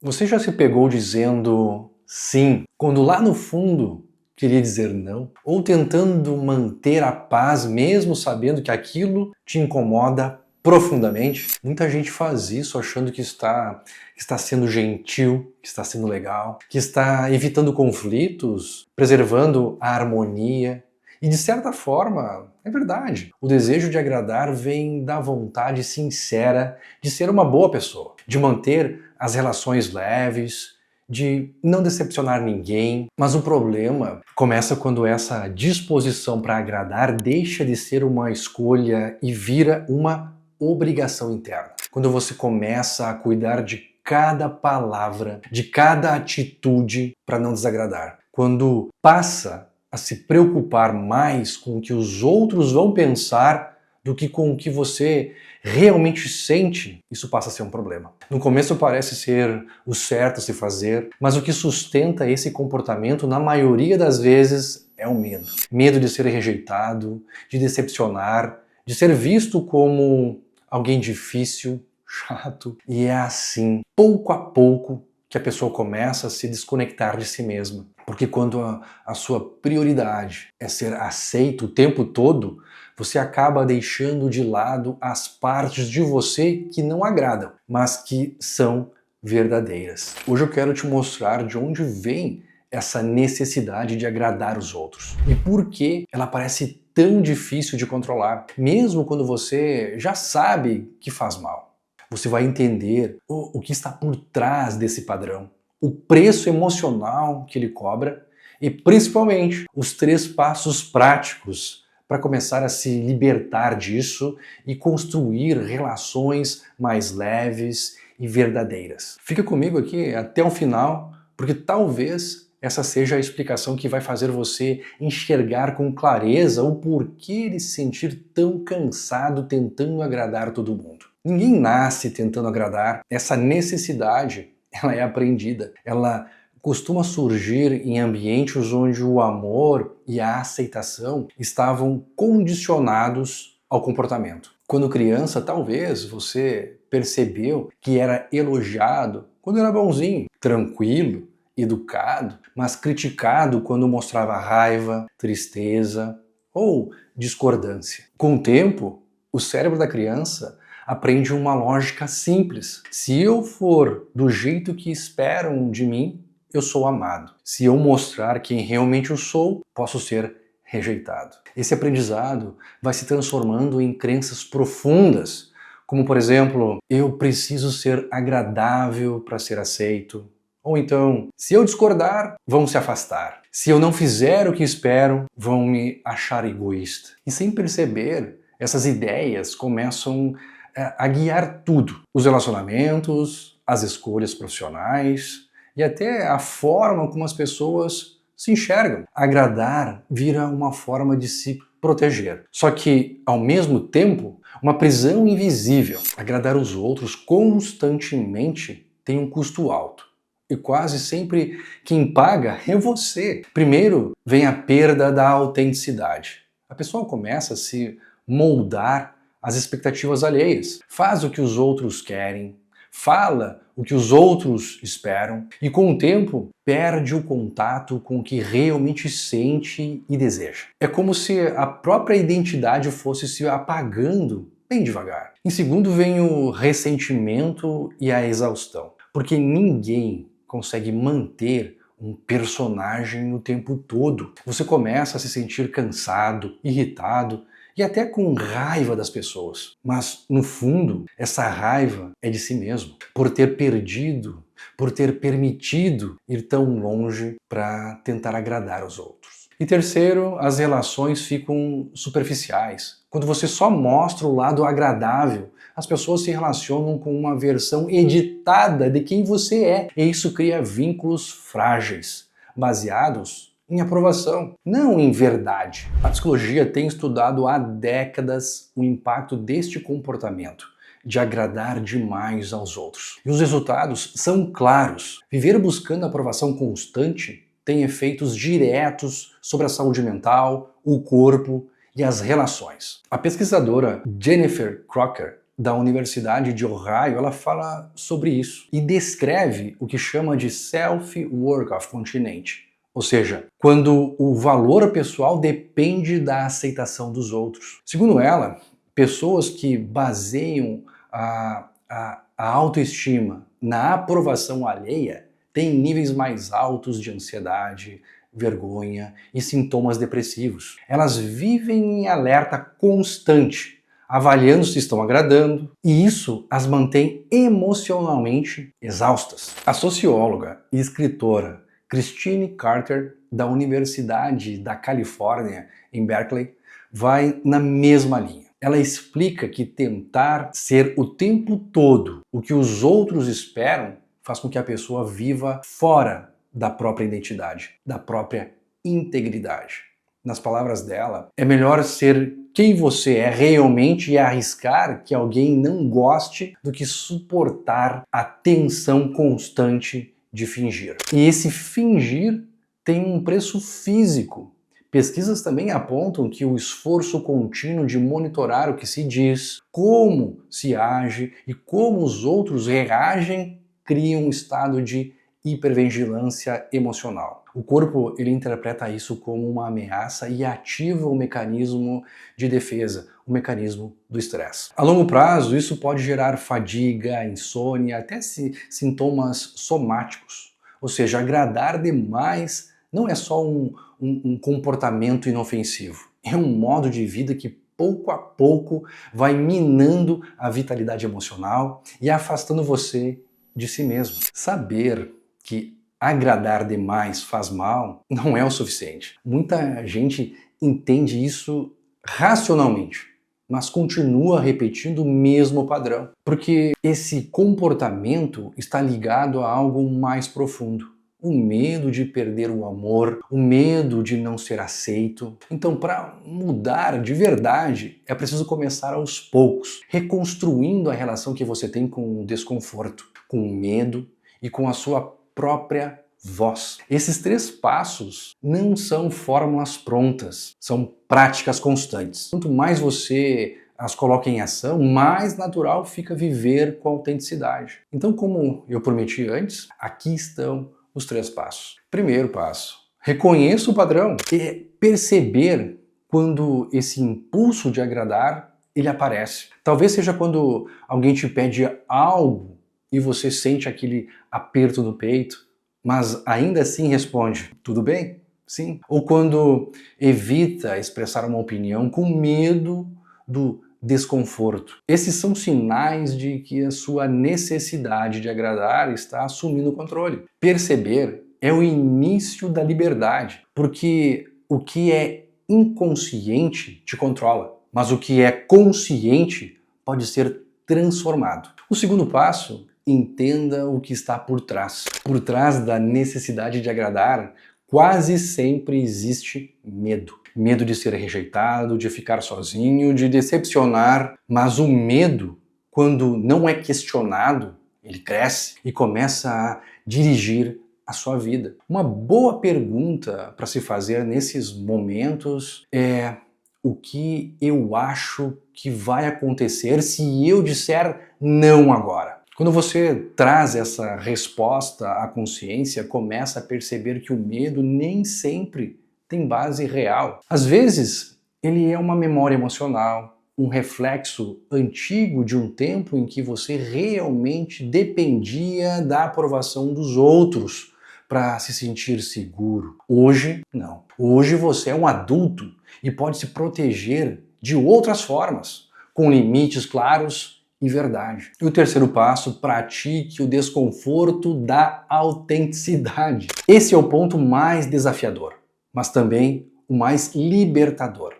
Você já se pegou dizendo sim, quando lá no fundo queria dizer não? Ou tentando manter a paz mesmo sabendo que aquilo te incomoda profundamente? Muita gente faz isso achando que está sendo gentil, que está sendo legal, que está evitando conflitos, preservando a harmonia. E de certa forma, é verdade. O desejo de agradar vem da vontade sincera de ser uma boa pessoa, de manter as relações leves, de não decepcionar ninguém. Mas o problema começa quando essa disposição para agradar deixa de ser uma escolha e vira uma obrigação interna. Quando você começa a cuidar de cada palavra, de cada atitude para não desagradar. Quando passa a se preocupar mais com o que os outros vão pensar do que com o que você realmente sente, isso passa a ser um problema. No começo parece ser o certo a se fazer, mas o que sustenta esse comportamento, na maioria das vezes, é o medo. Medo de ser rejeitado, de decepcionar, de ser visto como alguém difícil, chato. E é assim, pouco a pouco, que a pessoa começa a se desconectar de si mesma. Porque quando a sua prioridade é ser aceito o tempo todo, você acaba deixando de lado as partes de você que não agradam, mas que são verdadeiras. Hoje eu quero te mostrar de onde vem essa necessidade de agradar os outros e por que ela parece tão difícil de controlar, mesmo quando você já sabe que faz mal. Você vai entender o que está por trás desse padrão, o preço emocional que ele cobra e, principalmente, os 3 passos práticos para começar a se libertar disso e construir relações mais leves e verdadeiras. Fica comigo aqui até o final, porque talvez essa seja a explicação que vai fazer você enxergar com clareza o porquê de se sentir tão cansado tentando agradar todo mundo. Ninguém nasce tentando agradar. Essa necessidade, ela é aprendida. Ela costuma surgir em ambientes onde o amor e a aceitação estavam condicionados ao comportamento. Quando criança, talvez você percebeu que era elogiado quando era bonzinho, tranquilo, educado, mas criticado quando mostrava raiva, tristeza ou discordância. Com o tempo, o cérebro da criança aprende uma lógica simples. Se eu for do jeito que esperam de mim, eu sou amado. Se eu mostrar quem realmente eu sou, posso ser rejeitado. Esse aprendizado vai se transformando em crenças profundas, como por exemplo, eu preciso ser agradável para ser aceito. Ou então, se eu discordar, vão se afastar. Se eu não fizer o que esperam, vão me achar egoísta. E sem perceber, essas ideias começam a guiar tudo. Os relacionamentos, as escolhas profissionais e até a forma como as pessoas se enxergam. Agradar vira uma forma de se proteger. Só que, ao mesmo tempo, uma prisão invisível. Agradar os outros constantemente tem um custo alto. E quase sempre quem paga é você. Primeiro vem a perda da autenticidade. A pessoa começa a se moldar às expectativas alheias. Faz o que os outros querem, fala o que os outros esperam e com o tempo perde o contato com o que realmente sente e deseja. É como se a própria identidade fosse se apagando bem devagar. Em segundo vem o ressentimento e a exaustão, porque ninguém consegue manter um personagem o tempo todo. Você começa a se sentir cansado, irritado e até com raiva das pessoas. Mas, no fundo, essa raiva é de si mesmo, por ter perdido, por ter permitido ir tão longe para tentar agradar os outros. E terceiro, as relações ficam superficiais. Quando você só mostra o lado agradável, as pessoas se relacionam com uma versão editada de quem você é. E isso cria vínculos frágeis, baseados em aprovação, não em verdade. A psicologia tem estudado há décadas o impacto deste comportamento de agradar demais aos outros. E os resultados são claros. Viver buscando aprovação constante tem efeitos diretos sobre a saúde mental, o corpo e as relações. A pesquisadora Jennifer Crocker da Universidade de Ohio, ela fala sobre isso e descreve o que chama de self-worth of continente. Ou seja, quando o valor pessoal depende da aceitação dos outros. Segundo ela, pessoas que baseiam a autoestima na aprovação alheia têm níveis mais altos de ansiedade, vergonha e sintomas depressivos. Elas vivem em alerta constante, avaliando se estão agradando, e isso as mantém emocionalmente exaustas. A socióloga e escritora Christine Carter, da Universidade da Califórnia, em Berkeley, vai na mesma linha. Ela explica que tentar ser o tempo todo o que os outros esperam faz com que a pessoa viva fora da própria identidade, da própria integridade. Nas palavras dela, é melhor ser quem você é realmente e arriscar que alguém não goste do que suportar a tensão constante de fingir. E esse fingir tem um preço físico. Pesquisas também apontam que o esforço contínuo de monitorar o que se diz, como se age e como os outros reagem cria um estado de hipervigilância emocional. O corpo ele interpreta isso como uma ameaça e ativa o mecanismo de defesa, o mecanismo do estresse. A longo prazo, isso pode gerar fadiga, insônia, até sintomas somáticos. Ou seja, agradar demais não é só um comportamento inofensivo, é um modo de vida que pouco a pouco vai minando a vitalidade emocional e afastando você de si mesmo. Saber que agradar demais faz mal não é o suficiente. Muita gente entende isso racionalmente, mas continua repetindo o mesmo padrão, porque esse comportamento está ligado a algo mais profundo. O medo de perder o amor, o medo de não ser aceito. Então, para mudar de verdade, é preciso começar aos poucos, reconstruindo a relação que você tem com o desconforto, com o medo e com a sua própria voz. Esses 3 passos não são fórmulas prontas, são práticas constantes. Quanto mais você as coloca em ação, mais natural fica viver com autenticidade. Então, como eu prometi antes, aqui estão os 3 passos. Primeiro passo, reconheça o padrão e perceber quando esse impulso de agradar ele aparece. Talvez seja quando alguém te pede algo e você sente aquele aperto no peito, mas ainda assim responde, tudo bem? Sim. Ou quando evita expressar uma opinião com medo do desconforto. Esses são sinais de que a sua necessidade de agradar está assumindo o controle. Perceber é o início da liberdade, porque o que é inconsciente te controla, mas o que é consciente pode ser transformado. O segundo passo, entenda o que está por trás. Por trás da necessidade de agradar, quase sempre existe medo. Medo de ser rejeitado, de ficar sozinho, de decepcionar. Mas o medo, quando não é questionado, ele cresce e começa a dirigir a sua vida. Uma boa pergunta para se fazer nesses momentos é: o que eu acho que vai acontecer se eu disser não agora? Quando você traz essa resposta à consciência, começa a perceber que o medo nem sempre tem base real. Às vezes, ele é uma memória emocional, um reflexo antigo de um tempo em que você realmente dependia da aprovação dos outros para se sentir seguro. Hoje, não. Hoje você é um adulto e pode se proteger de outras formas, com limites claros e verdade. E o terceiro passo, pratique o desconforto da autenticidade. Esse é o ponto mais desafiador, mas também o mais libertador.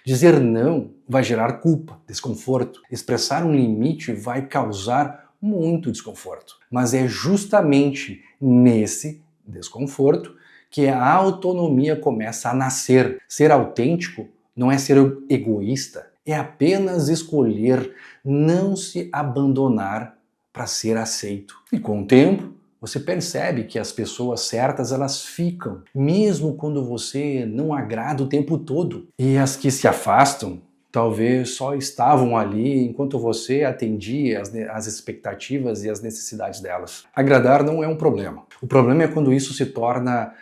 Dizer não vai gerar culpa, desconforto. Expressar um limite vai causar muito desconforto. Mas é justamente nesse desconforto que a autonomia começa a nascer. Ser autêntico não é ser egoísta, é apenas escolher não se abandonar para ser aceito. E com o tempo, você percebe que as pessoas certas elas ficam, mesmo quando você não agrada o tempo todo. E as que se afastam talvez só estavam ali enquanto você atendia as expectativas e as necessidades delas. Agradar não é um problema. O problema é quando isso se torna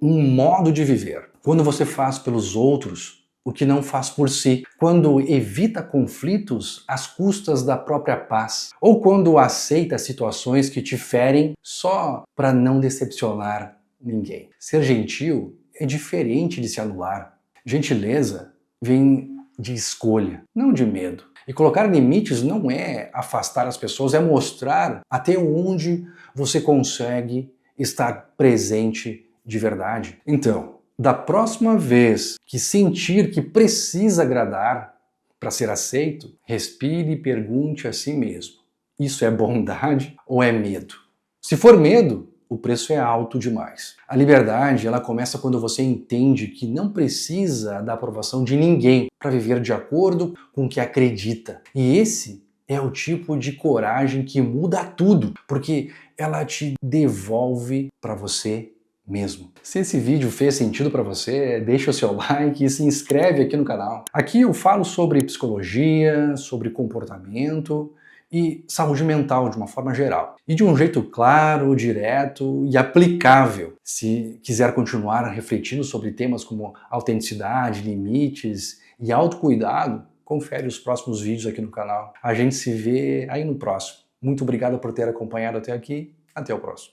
um modo de viver. Quando você faz pelos outros o que não faz por si, quando evita conflitos às custas da própria paz, ou quando aceita situações que te ferem só para não decepcionar ninguém. Ser gentil é diferente de se anular. Gentileza vem de escolha, não de medo. E colocar limites não é afastar as pessoas, é mostrar até onde você consegue estar presente de verdade. Então, da próxima vez que sentir que precisa agradar para ser aceito, respire e pergunte a si mesmo: isso é bondade ou é medo? Se for medo, o preço é alto demais. A liberdade, ela começa quando você entende que não precisa da aprovação de ninguém para viver de acordo com o que acredita. E esse é o tipo de coragem que muda tudo, porque ela te devolve para você mesmo. Se esse vídeo fez sentido para você, deixa o seu like e se inscreve aqui no canal. Aqui eu falo sobre psicologia, sobre comportamento e saúde mental de uma forma geral. E de um jeito claro, direto e aplicável. Se quiser continuar refletindo sobre temas como autenticidade, limites e autocuidado, confere os próximos vídeos aqui no canal. A gente se vê aí no próximo. Muito obrigado por ter acompanhado até aqui. Até o próximo.